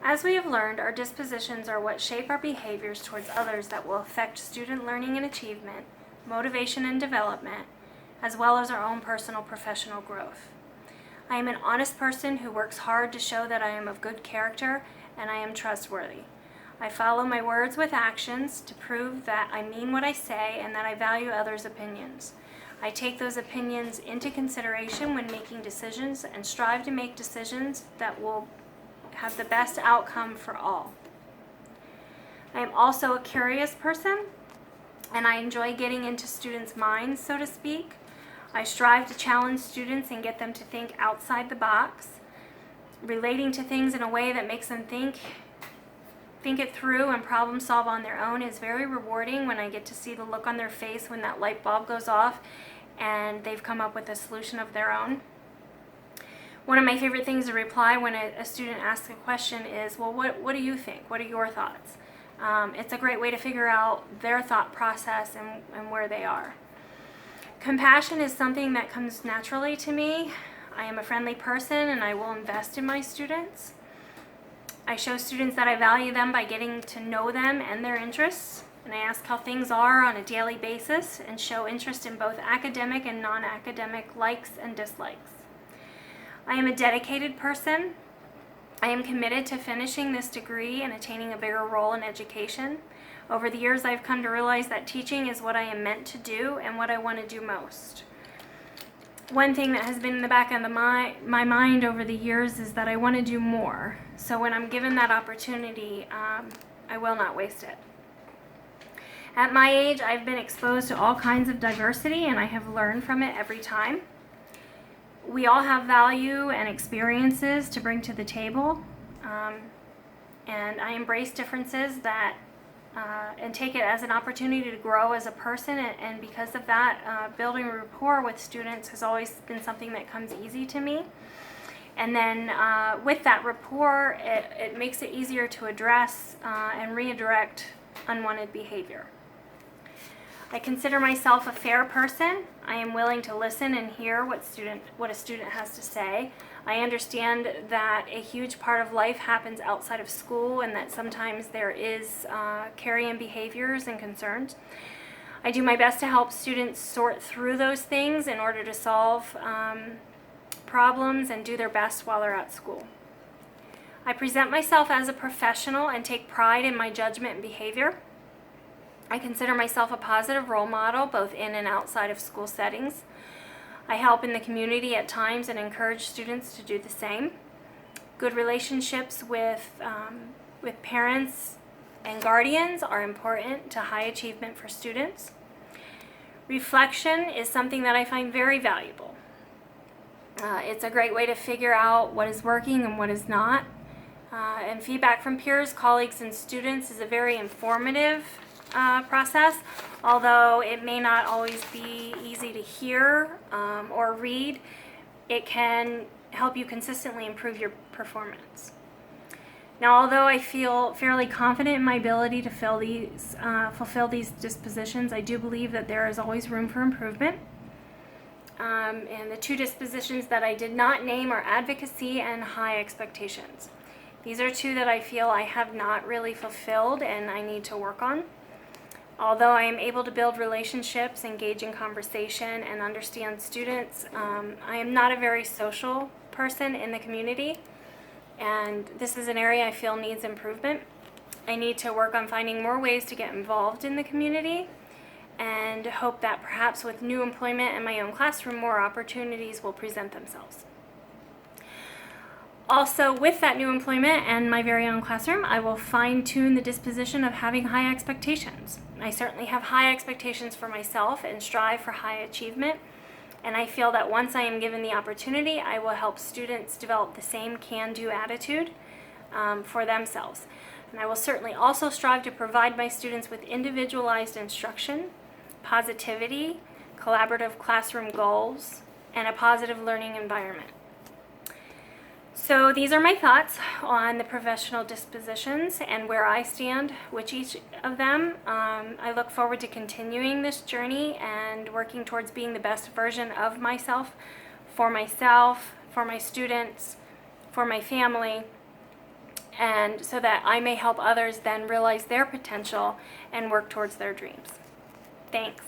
As we have learned, our dispositions are what shape our behaviors towards others that will affect student learning and achievement, motivation and development, as well as our own personal professional growth. I am an honest person who works hard to show that I am of good character and I am trustworthy. I follow my words with actions to prove that I mean what I say and that I value others' opinions. I take those opinions into consideration when making decisions and strive to make decisions that will have the best outcome for all. I am also a curious person, and I enjoy getting into students' minds, so to speak. I strive to challenge students and get them to think outside the box. Relating to things in a way that makes them think it through and problem solve on their own is very rewarding when I get to see the look on their face when that light bulb goes off and they've come up with a solution of their own. One of my favorite things to reply when a student asks a question is, well, what do you think? What are your thoughts? It's a great way to figure out their thought process and where they are. Compassion is something that comes naturally to me. I am a friendly person and I will invest in my students. I show students that I value them by getting to know them and their interests, and I ask how things are on a daily basis and show interest in both academic and non-academic likes and dislikes. I am a dedicated person. I am committed to finishing this degree and attaining a bigger role in education. Over the years, I've come to realize that teaching is what I am meant to do and what I want to do most. One thing that has been in the back of my mind over the years is that I want to do more. So when I'm given that opportunity, I will not waste it. At my age, I've been exposed to all kinds of diversity and I have learned from it every time. We all have value and experiences to bring to the table, and I embrace differences and take it as an opportunity to grow as a person, and because of that, building rapport with students has always been something that comes easy to me. And then with that rapport, it makes it easier to address and redirect unwanted behavior. I consider myself a fair person. I am willing to listen and hear what a student has to say. I understand that a huge part of life happens outside of school and that sometimes there is carrying behaviors and concerns. I do my best to help students sort through those things in order to solve problems and do their best while they're at school. I present myself as a professional and take pride in my judgment and behavior. I consider myself a positive role model both in and outside of school settings. I help in the community at times and encourage students to do the same. Good relationships with parents and guardians are important to high achievement for students. Reflection is something that I find very valuable. It's a great way to figure out what is working and what is not. And feedback from peers, colleagues, and students is a very informative process, although it may not always be easy to hear or read. It can help you consistently improve your performance. Now, although I feel fairly confident in my ability to fulfill these dispositions, I do believe that there is always room for improvement. And the two dispositions that I did not name are advocacy and high expectations. These are two that I feel I have not really fulfilled and I need to work on. Although I am able to build relationships, engage in conversation, and understand students, I am not a very social person in the community, and this is an area I feel needs improvement. I need to work on finding more ways to get involved in the community, and hope that perhaps with new employment in my own classroom, more opportunities will present themselves. Also, with that new employment and my very own classroom, I will fine-tune the disposition of having high expectations. I certainly have high expectations for myself and strive for high achievement, and I feel that once I am given the opportunity, I will help students develop the same can-do attitude for themselves. And I will certainly also strive to provide my students with individualized instruction, positivity, collaborative classroom goals, and a positive learning environment. So these are my thoughts on the professional dispositions and where I stand with each of them. I look forward to continuing this journey and working towards being the best version of myself, for my students, for my family, and so that I may help others then realize their potential and work towards their dreams. Thanks.